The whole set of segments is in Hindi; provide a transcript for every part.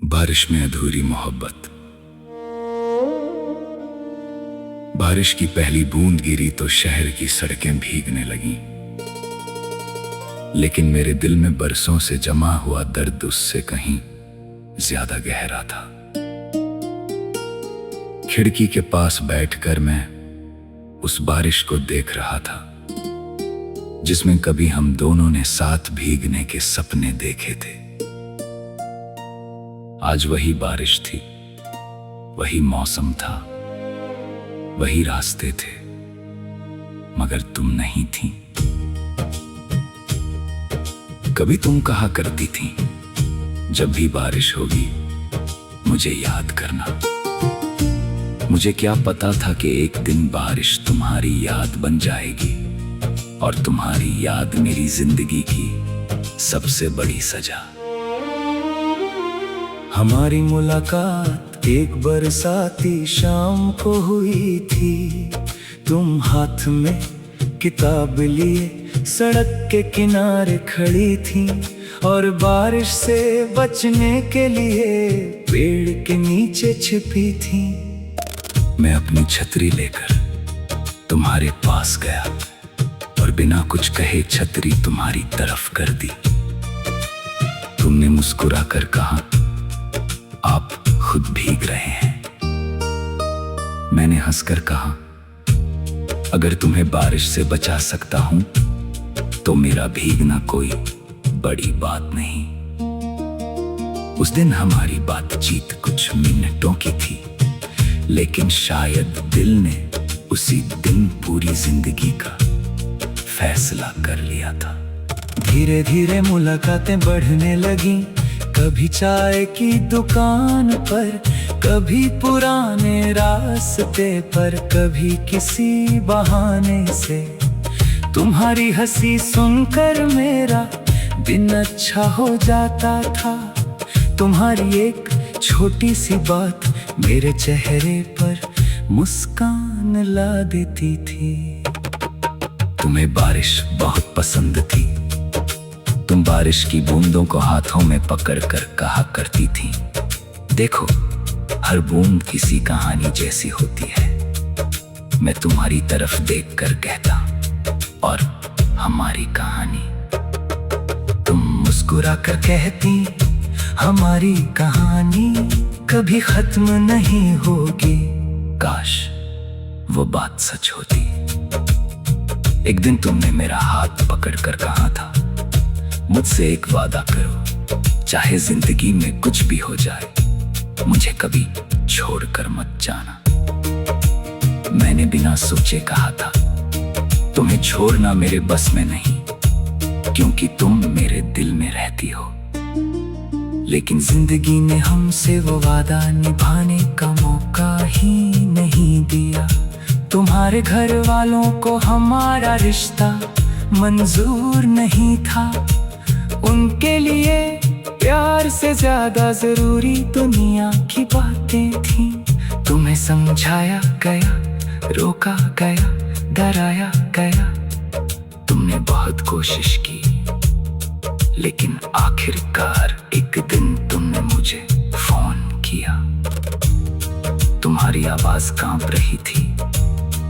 बारिश में अधूरी मोहब्बत। बारिश की पहली बूंद गिरी तो शहर की सड़कें भीगने लगीं, लेकिन मेरे दिल में बरसों से जमा हुआ दर्द उससे कहीं ज्यादा गहरा था। खिड़की के पास बैठकर मैं उस बारिश को देख रहा था जिसमें कभी हम दोनों ने साथ भीगने के सपने देखे थे। आज वही बारिश थी, वही मौसम था, वही रास्ते थे, मगर तुम नहीं थी। कभी तुम कहा करती थी, जब भी बारिश होगी मुझे याद करना। मुझे क्या पता था कि एक दिन बारिश तुम्हारी याद बन जाएगी और तुम्हारी याद मेरी जिंदगी की सबसे बड़ी सजा। हमारी मुलाकात एक बरसाती शाम को हुई थी। तुम हाथ में किताब लिए सड़क के किनारे खड़ी थी और बारिश से बचने के लिए पेड़ के नीचे छिपी थी। मैं अपनी छतरी लेकर तुम्हारे पास गया और बिना कुछ कहे छतरी तुम्हारी तरफ कर दी। तुमने मुस्कुरा कर कहा, आप खुद भीग रहे हैं। मैंने हंसकर कहा, अगर तुम्हें बारिश से बचा सकता हूं तो मेरा भीगना कोई बड़ी बात नहीं। उस दिन हमारी बातचीत कुछ मिनटों की थी, लेकिन शायद दिल ने उसी दिन पूरी जिंदगी का फैसला कर लिया था। धीरे धीरे मुलाकातें बढ़ने लगीं, कभी चाय की दुकान पर, कभी पुराने रास्ते पर, कभी किसी बहाने से। तुम्हारी हंसी सुनकर मेरा दिन अच्छा हो जाता था। तुम्हारी एक छोटी सी बात मेरे चेहरे पर मुस्कान ला देती थी। तुम्हें बारिश बहुत पसंद थी। तुम बारिश की बूंदों को हाथों में पकड़कर कहा करती थी, देखो हर बूंद किसी कहानी जैसी होती है। मैं तुम्हारी तरफ देखकर कहता, और हमारी कहानी। तुम मुस्कुरा कर कहती, हमारी कहानी कभी खत्म नहीं होगी। काश वो बात सच होती। एक दिन तुमने मेरा हाथ पकड़कर कहा था, मुझसे एक वादा करो, चाहे जिंदगी में कुछ भी हो जाए, मुझे कभी छोड़कर मत जाना। मैंने बिना सोचे कहा था, तुम्हें छोड़ना मेरे बस में नहीं, क्योंकि तुम मेरे दिल में रहती हो। लेकिन जिंदगी ने हमसे वो वादा निभाने का मौका ही नहीं दिया। तुम्हारे घर वालों को हमारा रिश्ता मंजूर नहीं था। उनके लिए प्यार से ज्यादा जरूरी दुनिया की बातें थीं। तुम्हें समझाया गया, रोका गया, डराया गया। तुमने बहुत कोशिश की, लेकिन आखिरकार एक दिन तुमने मुझे फोन किया। तुम्हारी आवाज कांप रही थी।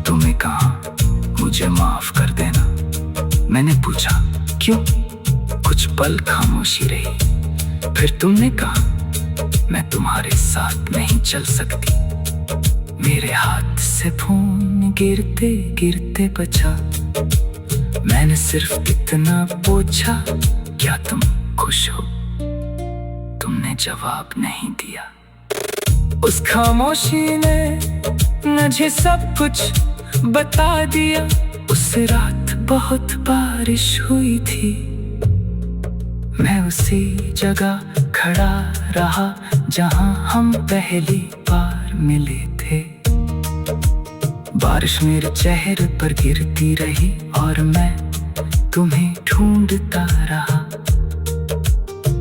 तुमने कहा, मुझे माफ कर देना। मैंने पूछा, क्यों? कुछ पल खामोशी रही, फिर तुमने कहा, मैं तुम्हारे साथ नहीं चल सकती। मेरे हाथ से फोन गिरते गिरते बचा। मैंने सिर्फ इतना पूछा, क्या तुम खुश हो? तुमने जवाब नहीं दिया। उस खामोशी ने मुझे सब कुछ बता दिया। उस रात बहुत बारिश हुई थी। मैं उसी जगह खड़ा रहा जहां हम पहली बार मिले थे। बारिश मेरे चेहरे पर गिरती रही और मैं तुम्हें ढूंढता रहा।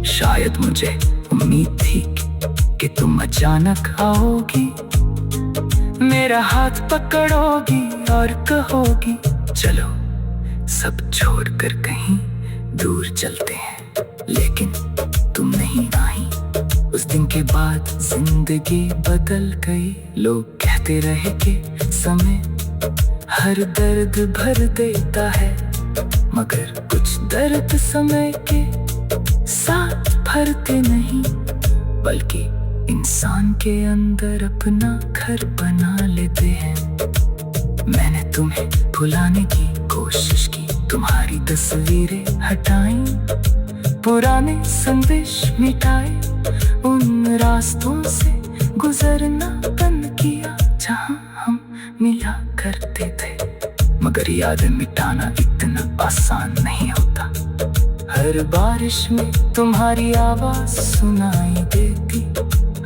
शायद मुझे उम्मीद थी कि तुम अचानक आओगी, मेरा हाथ पकड़ोगी और कहोगी, चलो सब छोड़कर कहीं दूर चलते हैं। लेकिन तुम नहीं आई। उस दिन के बाद जिंदगी बदल गई। लोग कहते रहे कि समय हर दर्द भर देता है, मगर कुछ दर्द समय के साथ भरते नहीं, बल्कि इंसान के अंदर अपना घर बना लेते हैं। मैंने तुम्हें भुलाने की कोशिश की, तुम्हारी तस्वीरें हटाई, पुराने संदेश मिटाए, उन रास्तों से गुजरना बंद किया जहां हम मिला करते थे। मगर यादें मिटाना इतना आसान नहीं होता। हर बारिश में तुम्हारी आवाज सुनाई देती,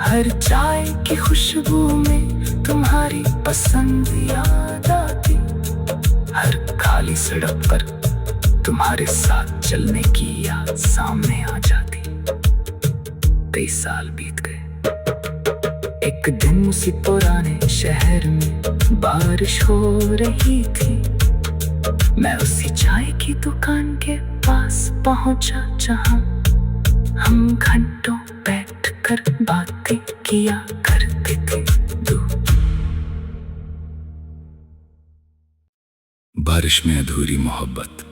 हर चाय की खुशबू में तुम्हारी पसंद याद आती, हर खाली सड़क पर तुम्हारे साथ चलने की याद सामने आ जाती। 23 साल बीत गए। एक दिन उसी पुराने शहर में बारिश हो रही थी। मैं उसी चाय की दुकान के पास पहुंचा जहां हम घंटों बैठकर बातें किया करते थे। बारिश में अधूरी मोहब्बत।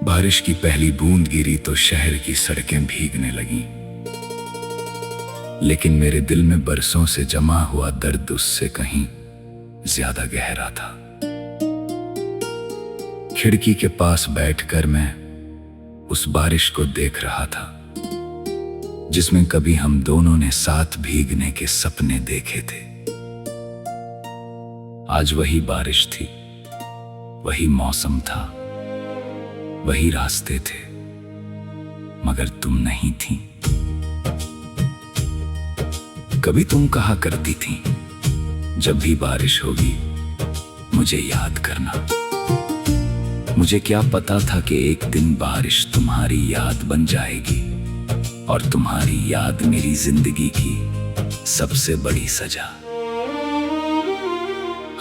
बारिश की पहली बूंद गिरी तो शहर की सड़कें भीगने लगीं, लेकिन मेरे दिल में बरसों से जमा हुआ दर्द उससे कहीं ज्यादा गहरा था। खिड़की के पास बैठकर मैं उस बारिश को देख रहा था, जिसमें कभी हम दोनों ने साथ भीगने के सपने देखे थे। आज वही बारिश थी, वही मौसम था, वही रास्ते थे, मगर तुम नहीं थी। कभी तुम कहा करती थी, जब भी बारिश होगी मुझे याद करना। मुझे क्या पता था कि एक दिन बारिश तुम्हारी याद बन जाएगी, और तुम्हारी याद मेरी जिंदगी की सबसे बड़ी सजा।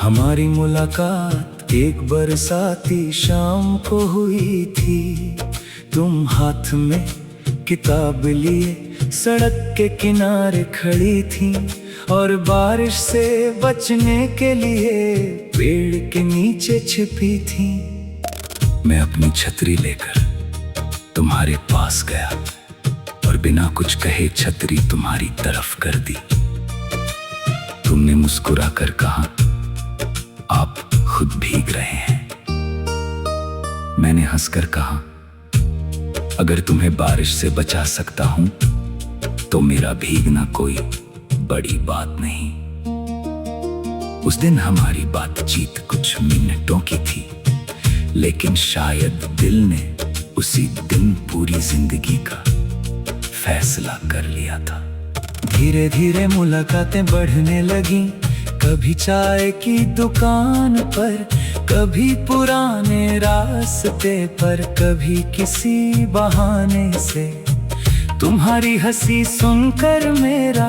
हमारी मुलाकात एक बरसाती शाम को हुई थी। तुम हाथ में किताब लिए सड़क के किनारे खड़ी थी, और बारिश से बचने के लिए पेड़ के नीचे छिपी थी। मैं अपनी छतरी लेकर तुम्हारे पास गया, और बिना कुछ कहे छतरी तुम्हारी तरफ कर दी। तुमने मुस्कुराकर कहा, आप खुद भीग रहे हैं। मैंने हंसकर कहा, अगर तुम्हें बारिश से बचा सकता हूं तो मेरा भीगना कोई बड़ी बात नहीं। उस दिन हमारी बातचीत कुछ मिनटों की थी, लेकिन शायद दिल ने उसी दिन पूरी जिंदगी का फैसला कर लिया था। धीरे धीरे मुलाकातें बढ़ने लगीं, कभी चाय की दुकान पर, कभी पुराने रास्ते पर, कभी किसी बहाने से। तुम्हारी हंसी सुनकर मेरा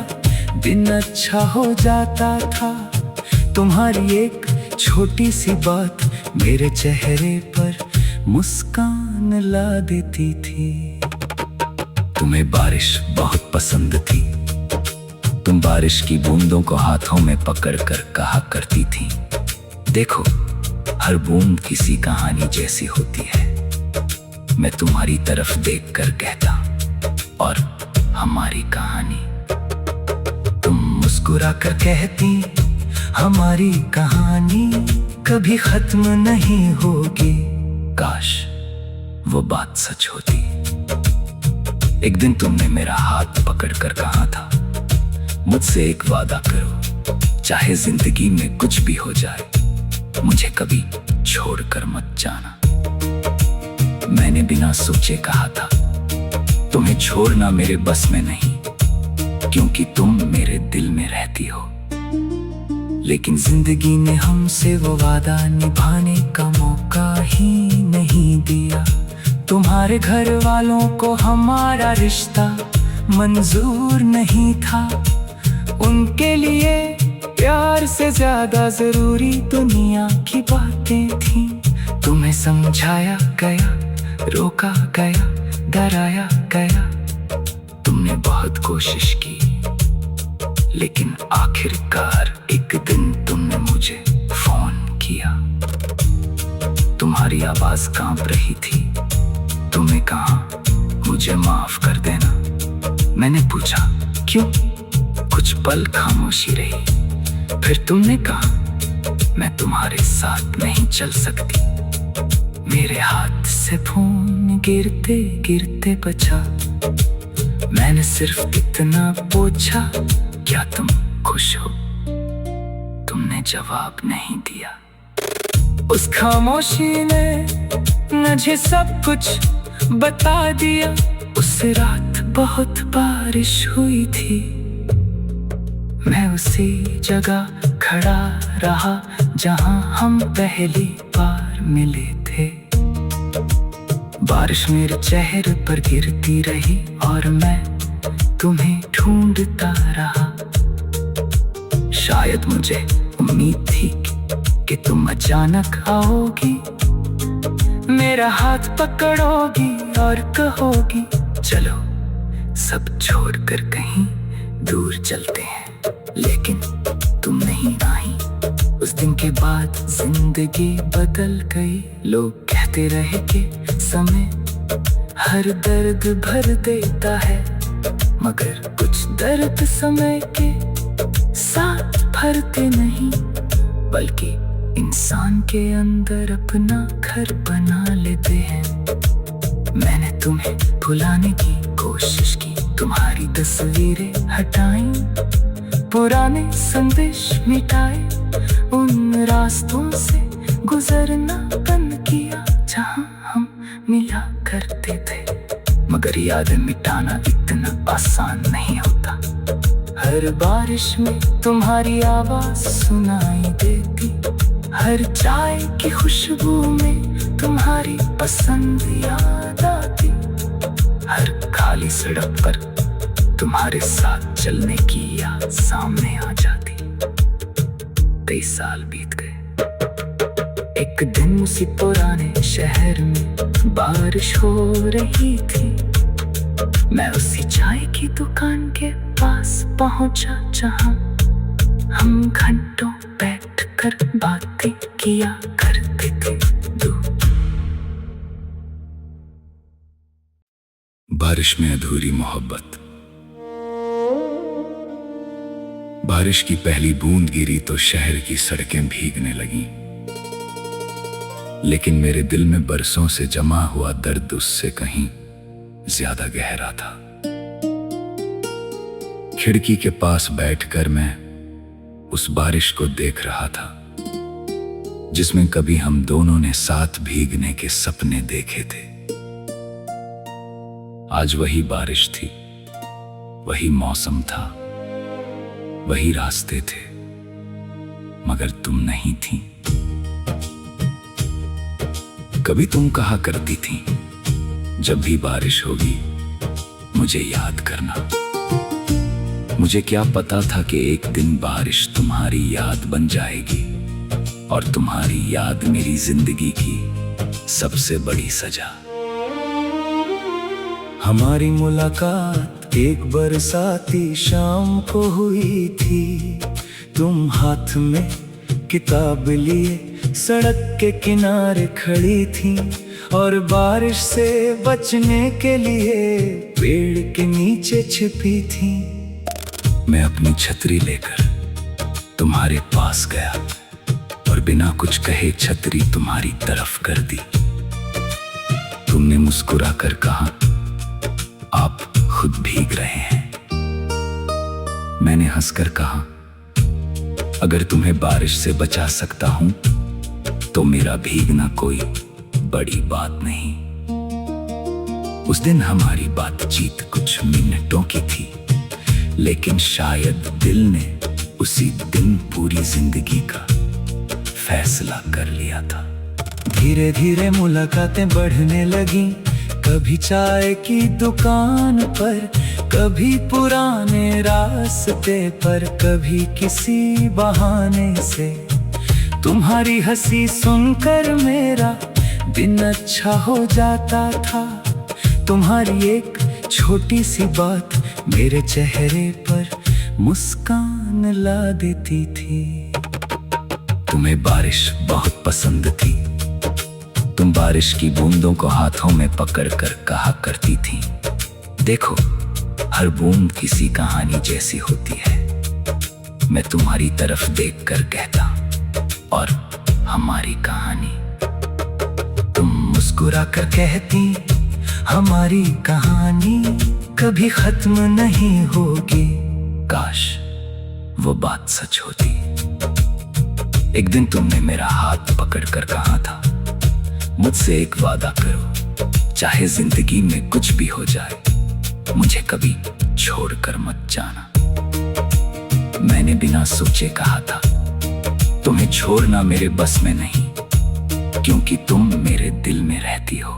दिन अच्छा हो जाता था। तुम्हारी एक छोटी सी बात मेरे चेहरे पर मुस्कान ला देती थी। तुम्हें बारिश बहुत पसंद थी। तुम बारिश की बूंदों को हाथों में पकड़कर कहा करती थी, देखो हर बूंद किसी कहानी जैसी होती है। मैं तुम्हारी तरफ देखकर कहता, और हमारी कहानी। तुम मुस्कुराकर कहती, हमारी कहानी कभी खत्म नहीं होगी। काश वो बात सच होती। एक दिन तुमने मेरा हाथ पकड़कर कहा था, मुझसे एक वादा करो, चाहे जिंदगी में कुछ भी हो जाए, मुझे कभी छोड़कर मत जाना। मैंने बिना सोचे कहा था, तुम्हें छोड़ना मेरे बस में नहीं, क्योंकि तुम मेरे दिल में रहती हो। लेकिन जिंदगी ने हमसे वो वादा निभाने का मौका ही नहीं दिया। तुम्हारे घर वालों को हमारा रिश्ता मंजूर नहीं था। उनके लिए प्यार से ज्यादा जरूरी दुनिया की बातें थीं। तुम्हें समझाया गया, रोका गया, डराया गया, कोशिश की, लेकिन आखिरकार एक दिन तुमने मुझे फोन किया। तुम्हारी आवाज कांप रही थी। तुमने कहा, मुझे माफ कर देना। मैंने पूछा, क्यों? कुछ पल खामोशी रही। फिर तुमने कहा, मैं तुम्हारे साथ नहीं चल सकती। मेरे हाथ से फोन गिरते गिरते बचा। मैंने सिर्फ इतना पूछा, क्या तुम खुश हो? तुमने जवाब नहीं दिया। उस खामोशी ने मुझे सब कुछ बता दिया। उस रात बहुत बारिश हुई थी। मैं उसी जगह खड़ा रहा जहां हम पहली बार मिले थे। बारिश मेरे चेहरे पर गिरती रही और मैं तुम्हें ढूंढता रहा। शायद मुझे उम्मीद थी कि तुम अचानक आओगी, मेरा हाथ पकड़ोगी और कहोगी, चलो सब छोड़कर कहीं दूर चलते हैं। लेकिन तुम नहीं आई। उस दिन के बाद जिंदगी बदल गई। लोग कहते रहे कि समय हर दर्द भर देता है, मगर कुछ दर्द समय के साथ भरते नहीं, बल्कि इंसान के अंदर अपना घर बना लेते हैं। मैंने तुम्हें भुलाने की कोशिश की, तुम्हारी तस्वीरें हटाई, पुराने संदेश मिटाए, उन रास्तों से गुजरना बंद किया जहां हम मिला करते थे। मगर यादें मिटाना इतना आसान नहीं होता। हर बारिश में तुम्हारी आवाज सुनाई देती, हर चाय की खुशबू में तुम्हारी पसंद याद आती, हर खाली सड़क पर तुम्हारे साथ चलने की याद सामने आ जाती। 23 साल बीत गए। एक दिन उसी पुराने शहर में बारिश हो रही थी। मैं उसी चाय की दुकान के पास पहुंचा जहां हम घंटों बैठकर बातें किया करते थे। बारिश में अधूरी मोहब्बत। बारिश की पहली बूंद गिरी तो शहर की सड़कें भीगने लगीं, लेकिन मेरे दिल में बरसों से जमा हुआ दर्द उससे कहीं ज्यादा गहरा था। खिड़की के पास बैठकर मैं उस बारिश को देख रहा था, जिसमें कभी हम दोनों ने साथ भीगने के सपने देखे थे। आज वही बारिश थी, वही मौसम था, वही रास्ते थे, मगर तुम नहीं थी। कभी तुम कहा करती थी, जब भी बारिश होगी मुझे याद करना। मुझे क्या पता था कि एक दिन बारिश तुम्हारी याद बन जाएगी और तुम्हारी याद मेरी जिंदगी की सबसे बड़ी सजा। हमारी मुलाकात एक बरसाती शाम को हुई थी। तुम हाथ में किताब लिए सड़क के किनारे खड़ी थी और बारिश से बचने के लिए पेड़ के नीचे छिपी थी। मैं अपनी छतरी लेकर तुम्हारे पास गया और बिना कुछ कहे छतरी तुम्हारी तरफ कर दी। तुमने मुस्कुरा कर कहा, आप खुद भीग रहे हैं। मैंने हंसकर कहा, अगर तुम्हें बारिश से बचा सकता हूं तो मेरा भीगना कोई बड़ी बात नहीं। उस दिन हमारी बातचीत कुछ मिनटों की थी, लेकिन शायद दिल ने उसी दिन पूरी जिंदगी का फैसला कर लिया था। धीरे धीरे मुलाकातें बढ़ने लगी, कभी चाय की दुकान पर, कभी पुराने रास्ते पर, कभी किसी बहाने से। तुम्हारी हंसी सुनकर मेरा दिन अच्छा हो जाता था। तुम्हारी एक छोटी सी बात मेरे चेहरे पर मुस्कान ला देती थी। तुम्हें बारिश बहुत पसंद थी। तुम बारिश की बूंदों को हाथों में पकड़कर कहा करती थी, देखो हर बूंद किसी कहानी जैसी होती है। मैं तुम्हारी तरफ देखकर कहता, और हमारी कहानी। तुम मुस्कुरा कर कहती, हमारी कहानी कभी खत्म नहीं होगी। काश वो बात सच होती। एक दिन तुमने मेरा हाथ पकड़कर कहा था, मुझसे एक वादा करो, चाहे जिंदगी में कुछ भी हो जाए, मुझे कभी छोड़कर मत जाना। मैंने बिना सोचे कहा था, तुम्हें छोड़ना मेरे बस में नहीं, क्योंकि तुम मेरे दिल में रहती हो।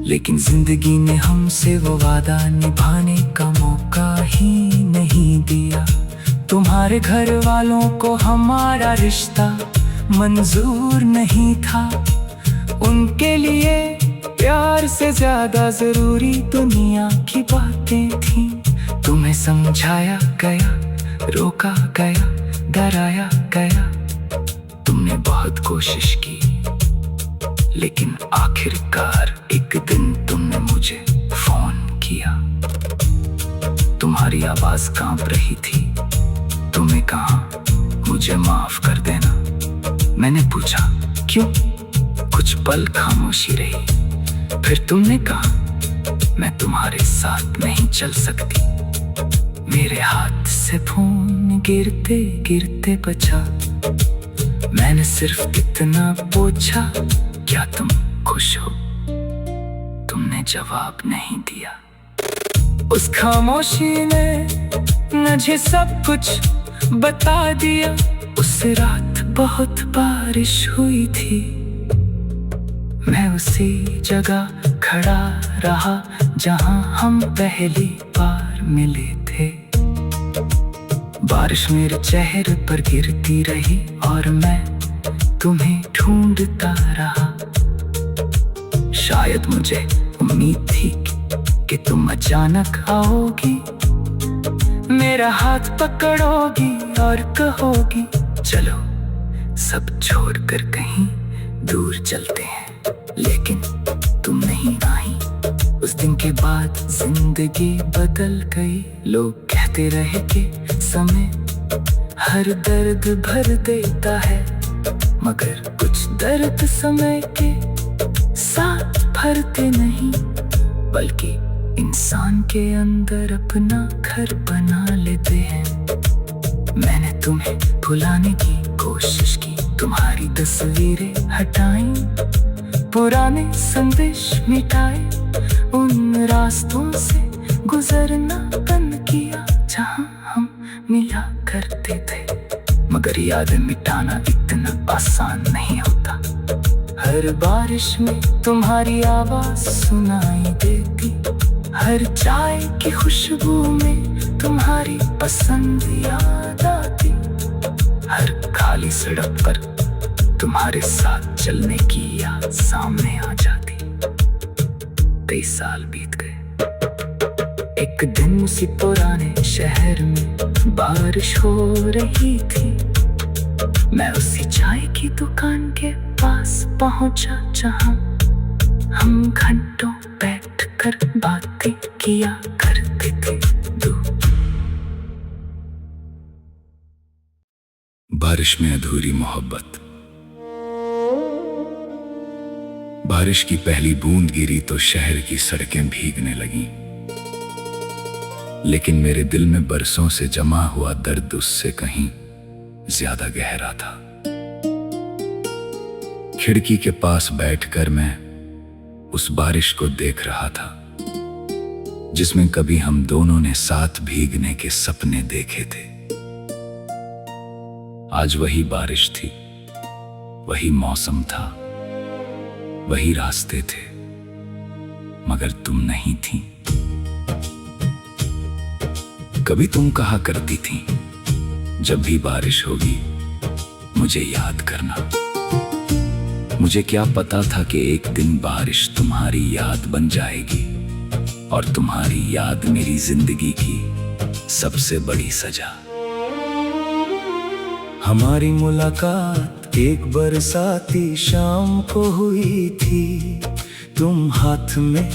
लेकिन जिंदगी ने हमसे वो वादा निभाने का मौका ही नहीं दिया। तुम्हारे घर वालों को हमारा रिश्ता मंजूर नहीं था। उनके लिए प्यार से ज्यादा जरूरी दुनिया की बातें थी। तुम्हें समझाया गया, रोका गया, डराया गया। तुमने बहुत कोशिश की, लेकिन आखिरकार एक दिन तुमने मुझे फोन किया। तुम्हारी आवाज कांप रही थी। तुमने कहा, मुझे माफ कर देना। मैंने पूछा, क्यों? कुछ पल खामोशी रही। फिर तुमने कहा, मैं तुम्हारे साथ नहीं चल सकती। मेरे हाथ से फोन गिरते गिरते बचा। मैंने सिर्फ इतना पूछा, क्या तुम खुश हो? तुमने जवाब नहीं दिया। उस खामोशी ने मुझे सब कुछ बता दिया। उस रात बहुत बारिश हुई थी। मैं उसी जगह खड़ा रहा जहां हम पहली बार मिले थे। बारिश मेरे चेहरे पर गिरती रही और मैं तुम्हें ढूंढता रहा। शायद मुझे उम्मीद थी कि तुम अचानक आओगी, मेरा हाथ पकड़ोगी और कहोगी, चलो सब छोड़कर कहीं दूर चलते हैं। लेकिन तुम नहीं आई। उस दिन के बाद जिंदगी बदल गई। लोग कहते रहे कि समय हर दर्द भर देता है, मगर कुछ दर्द समय के साथ भरते नहीं, बल्कि इंसान के अंदर अपना घर बना लेते हैं। मैंने तुम्हें भुलाने की कोशिश की, तुम्हारी तस्वीरें हटाई, पुराने संदेश मिटाए, उन रास्तों से गुजरना बंद किया जहां हम मिला करते थे। मगर यादें मिटाना इतना आसान नहीं होता। हर बारिश में तुम्हारी आवाज सुनाई देती, हर चाय की खुशबू में तुम्हारी पसंद याद आती, हर खाली सड़क पर तुम्हारे साथ चलने की याद सामने आ जाती। 23 साल बीत गए। एक दिन उसी पुराने शहर में बारिश हो रही थी। मैं उसी चाय की दुकान के पास पहुंचा जहां हम घंटों बैठकर बातें किया करते थे। बारिश में अधूरी मोहब्बत। बारिश की पहली बूंद गिरी तो शहर की सड़कें भीगने लगीं, लेकिन मेरे दिल में बरसों से जमा हुआ दर्द उससे कहीं ज्यादा गहरा था। खिड़की के पास बैठकर मैं उस बारिश को देख रहा था, जिसमें कभी हम दोनों ने साथ भीगने के सपने देखे थे। आज वही बारिश थी, वही मौसम था, वही रास्ते थे, मगर तुम नहीं थी। कभी तुम कहा करती थी, जब भी बारिश होगी मुझे याद करना। मुझे क्या पता था कि एक दिन बारिश तुम्हारी याद बन जाएगी, और तुम्हारी याद मेरी जिंदगी की सबसे बड़ी सजा। हमारी मुलाकात एक बरसाती शाम को हुई थी। तुम हाथ में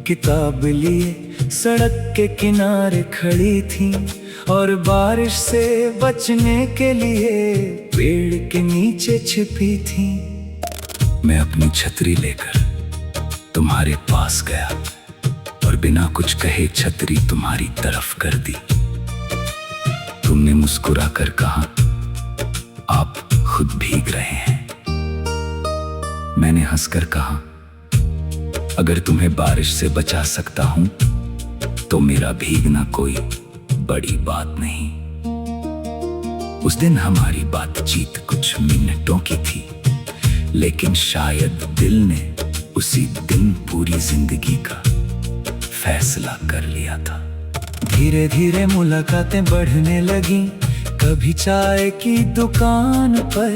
किताब लिए सड़क के किनारे खड़ी थी और बारिश से बचने के लिए पेड़ के नीचे छिपी थी। मैं अपनी छतरी लेकर तुम्हारे पास गया और बिना कुछ कहे छतरी तुम्हारी तरफ कर दी। तुमने मुस्कुरा कर कहा, आप खुद भीग रहे हैं। मैंने हंसकर कहा, अगर तुम्हें बारिश से बचा सकता हूं तो मेरा भीगना कोई बड़ी बात नहीं। उस दिन हमारी बातचीत कुछ मिनटों की थी, लेकिन शायद दिल ने उसी दिन पूरी जिंदगी का फैसला कर लिया था। धीरे धीरे मुलाकातें बढ़ने लगी, कभी चाय की दुकान पर,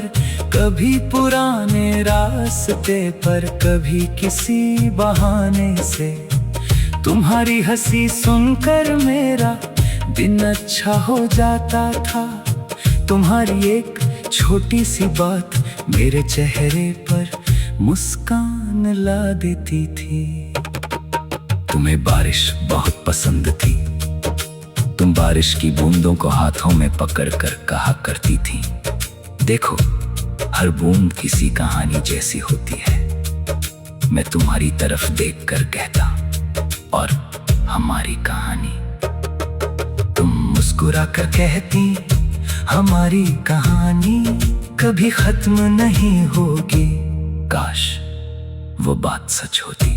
कभी पुराने रास्ते पर, कभी किसी बहाने से। तुम्हारी हंसी सुनकर मेरा दिन अच्छा हो जाता था। तुम्हारी एक छोटी सी बात मेरे चेहरे पर मुस्कान ला देती थी। तुम्हें बारिश बहुत पसंद थी। तुम बारिश की बूंदों को हाथों में पकड़कर कहा करती थी, देखो हर बूंद किसी कहानी जैसी होती है। मैं तुम्हारी तरफ देखकर कहता, और हमारी कहानी। तुम मुस्कुरा कर कहती, हमारी कहानी कभी खत्म नहीं होगी। काश वो बात सच होती।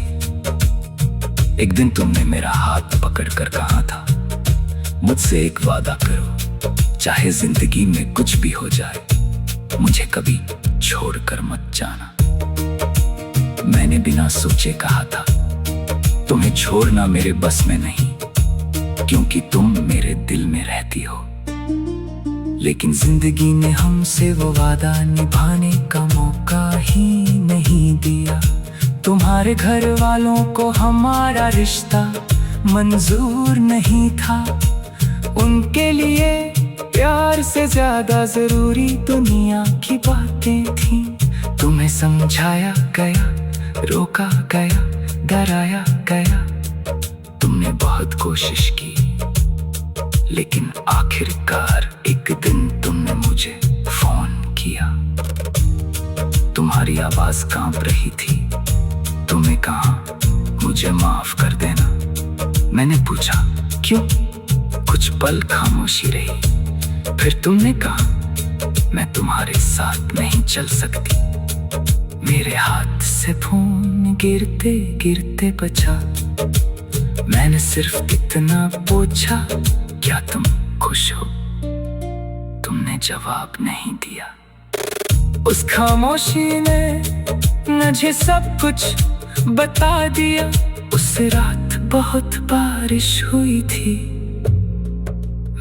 एक दिन तुमने मेरा हाथ पकड़कर कहा था, मुझसे एक वादा करो, चाहे जिंदगी में कुछ भी हो जाए, मुझे कभी छोड़कर मत जाना। मैंने बिना सोचे कहा था, तुम्हें छोड़ना मेरे बस में नहीं, क्योंकि तुम मेरे दिल में रहती हो। लेकिन जिंदगी ने हमसे वो वादा निभाने का मौका ही नहीं दिया। तुम्हारे घर वालों को हमारा रिश्ता मंजूर नहीं था। उनके लिए प्यार से ज्यादा जरूरी दुनिया की बातें थी। तुम्हें समझाया गया, रोका गया, डराया गया। तुमने बहुत कोशिश की, लेकिन आखिरकार एक दिन तुमने मुझे फोन किया। तुम्हारी आवाज कांप रही थी। तुमने कहा, मुझे माफ कर देना। मैंने पूछा, क्यों? कुछ पल खामोशी रही, फिर तुमने कहा, मैं तुम्हारे साथ नहीं चल सकती। मेरे हाथ से फोन गिरते गिरते बचा। मैंने सिर्फ इतना पूछा, क्या तुम खुश हो? तुमने जवाब नहीं दिया। उस खामोशी ने मुझे सब कुछ बता दिया। उस रात बहुत बारिश हुई थी।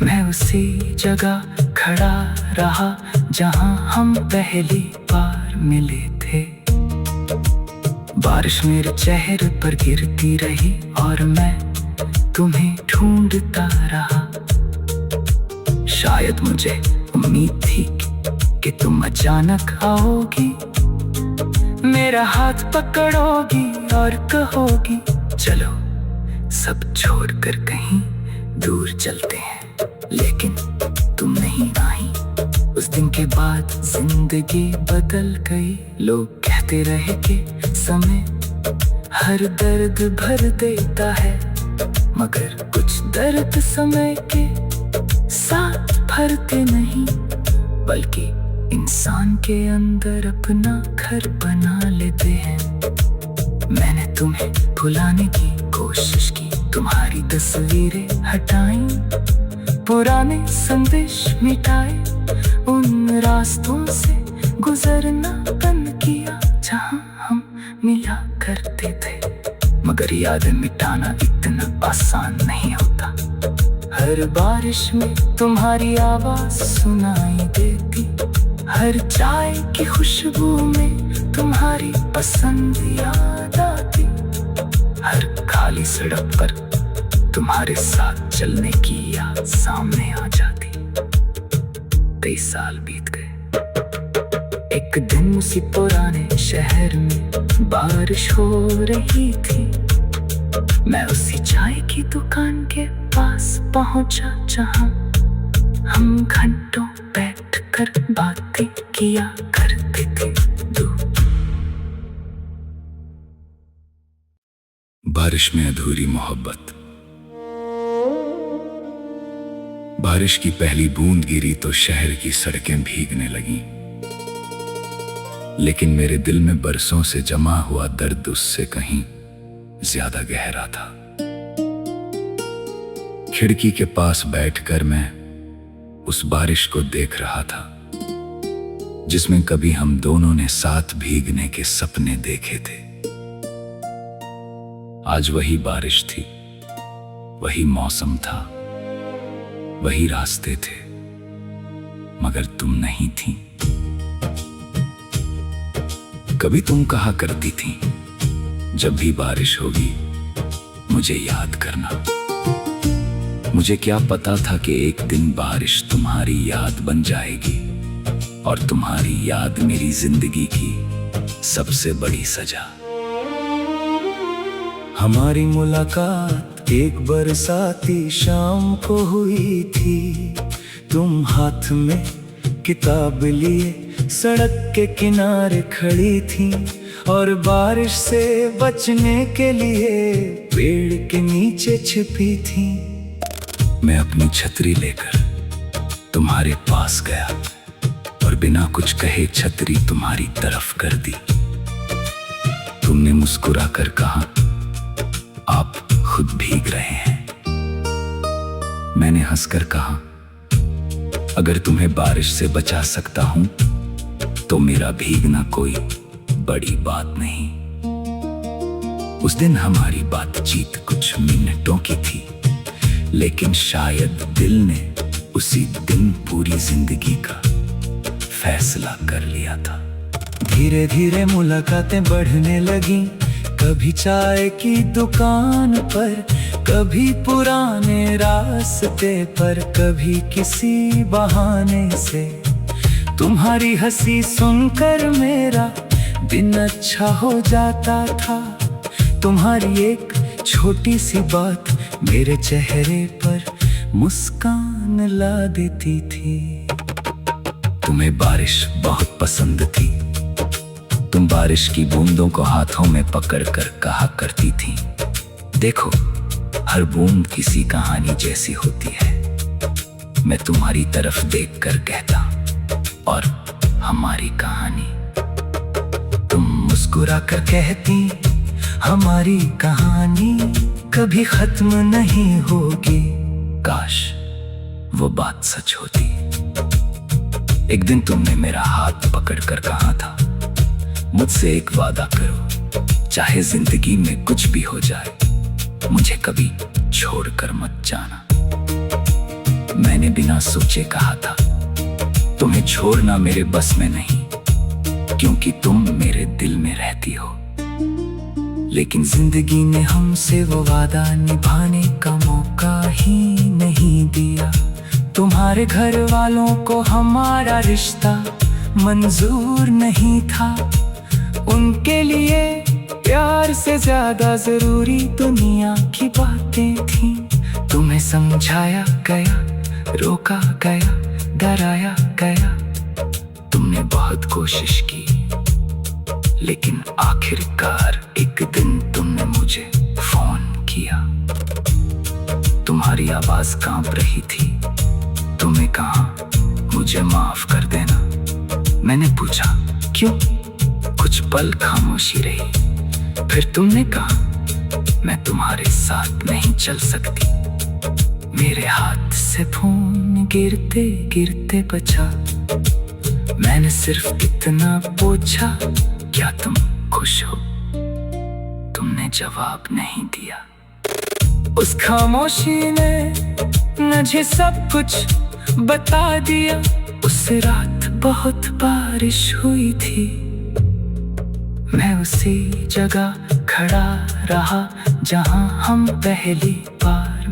मैं उसी जगह खड़ा रहा जहां हम पहली बार मिले थे। बारिश मेरे चेहरे पर गिरती रही और मैं तुम्हें ढूंढता रहा। शायद मुझे उम्मीद थी कि तुम अचानक आओगी, मेरा हाथ पकड़ोगी और कहोगी, चलो सब छोड़कर कहीं दूर चलते हैं। लेकिन तुम नहीं आई। उस दिन के बाद जिंदगी बदल गई। लोग कहते रहे कि समय हर दर्द भर देता है, मगर कुछ दर्द समय के साथ भरते नहीं, बल्कि इंसान के अंदर अपना घर बना लेते हैं। मैंने तुम्हें भुलाने की कोशिश की, तुम्हारी तस्वीरें हटाई, पुराने संदेश मिटाए, उन रास्तों से गुजरना बंद किया जहां हम मिला करते थे। मगर यादें मिटाना इतना आसान नहीं होता। हर बारिश में तुम्हारी आवाज सुनाई देती, हर चाय की खुशबू में तुम्हारी पसंद याद आती, हर खाली सड़क पर तुम्हारे साथ चलने की याद सामने आ जाती। 23 साल बीत गए। एक दिन उसी पुराने शहर में बारिश हो रही थी। मैं उसी चाय की दुकान के पास पहुंचा जहां हम घंटों बैठकर बातें किया करते थे। बारिश में अधूरी मोहब्बत। बारिश की पहली बूंद गिरी तो शहर की सड़कें भीगने लगीं, लेकिन मेरे दिल में बरसों से जमा हुआ दर्द उससे कहीं ज्यादा गहरा था। खिड़की के पास बैठकर मैं उस बारिश को देख रहा था जिसमें कभी हम दोनों ने साथ भीगने के सपने देखे थे। आज वही बारिश थी, वही मौसम था, वही रास्ते थे, मगर तुम नहीं थी। कभी तुम कहा करती थी, जब भी बारिश होगी मुझे याद करना। मुझे क्या पता था कि एक दिन बारिश तुम्हारी याद बन जाएगी और तुम्हारी याद मेरी जिंदगी की सबसे बड़ी सजा। हमारी मुलाकात एक बरसाती शाम को हुई थी। तुम हाथ में किताब लिए सड़क के किनारे खड़ी थी और बारिश से बचने के लिए पेड़ के नीचे छिपी थी। मैं अपनी छतरी लेकर तुम्हारे पास गया और बिना कुछ कहे छतरी तुम्हारी तरफ कर दी। तुमने मुस्कुरा कर कहा, आप खुद भीग रहे हैं। मैंने हंसकर कहा, अगर तुम्हें बारिश से बचा सकता हूं तो मेरा भीगना कोई बड़ी बात नहीं। उस दिन हमारी बातचीत कुछ मिनटों की थी, लेकिन शायद दिल ने उसी दिन पूरी जिंदगी का फैसला कर लिया था। धीरे धीरे मुलाकातें बढ़ने लगीं, कभी चाय की दुकान पर, कभी पुराने रास्ते पर, कभी किसी बहाने से। तुम्हारी हंसी सुनकर मेरा दिन अच्छा हो जाता था। तुम्हारी एक छोटी सी बात मेरे चेहरे पर मुस्कान ला देती थी। तुम्हें बारिश बहुत पसंद थी। तुम बारिश की बूंदों को हाथों में पकड़कर कहा करती थी, देखो हर बूंद किसी कहानी जैसी होती है। मैं तुम्हारी तरफ देखकर कहता, और हमारी कहानी। तुम मुस्कुरा कर कहती, हमारी कहानी कभी खत्म नहीं होगी। काश वो बात सच होती। एक दिन तुमने मेरा हाथ पकड़कर कहा था, मुझसे एक वादा करो, चाहे जिंदगी में कुछ भी हो जाए मुझे कभी छोड़कर मत जाना। मैंने बिना सोचे कहा था, तुम्हें छोड़ना मेरे बस में नहीं, क्योंकि तुम मेरे दिल में रहती हो। लेकिन जिंदगी ने हमसे वो वादा निभाने का मौका ही नहीं दिया। तुम्हारे घर वालों को हमारा रिश्ता मंजूर नहीं था। उनके लिए प्यार से ज्यादा जरूरी दुनिया की बातें थीं। तुम्हें समझाया गया, रोका गया, डराया गया। तुमने बहुत कोशिश की, लेकिन आखिरकार एक दिन तुमने मुझे फोन किया। तुम्हारी आवाज कांप रही थी। तुमने कहा, मुझे माफ कर देना। मैंने पूछा, क्यों? कुछ पल खामोशी रही, फिर तुमने कहा, मैं तुम्हारे साथ नहीं चल सकती। मेरे हाथ से फोन गिरते गिरते बचा। मैंने सिर्फ इतना पूछा, क्या तुम खुश हो? तुमने जवाब नहीं दिया। उस खामोशी ने मुझे सब कुछ बता दिया। उस रात बहुत बारिश हुई थी। मैं उसी जगह खड़ा रहा जहां हम पहली बार